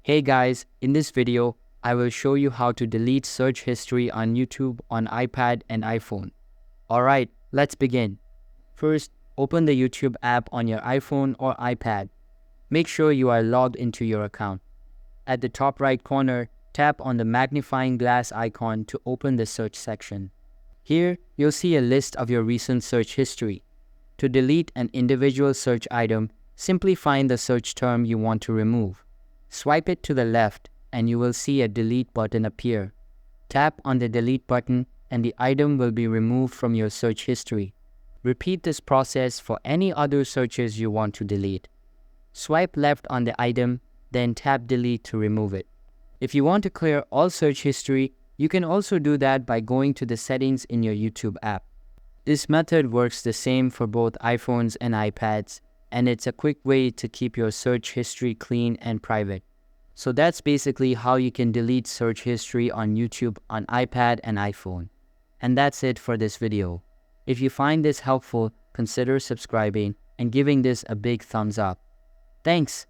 Hey guys, in this video, I will show you how to delete search history on YouTube on iPad and iPhone. Alright, let's begin. First, open the YouTube app on your iPhone or iPad. Make sure you are logged into your account. At the top right corner, tap on the magnifying glass icon to open the search section. Here, you'll see a list of your recent search history. To delete an individual search item, simply find the search term you want to remove. Swipe it to the left and you will see a delete button appear. Tap on the delete button and the item will be removed from your search history. Repeat this process for any other searches you want to delete. Swipe left on the item, then tap delete to remove it. If you want to clear all search history, you can also do that by going to the settings in your YouTube app. This method works the same for both iPhones and iPads, and it's a quick way to keep your search history clean and private. So that's basically how you can delete search history on YouTube on iPad and iPhone. And that's it for this video. If you find this helpful, consider subscribing and giving this a big thumbs up. Thanks.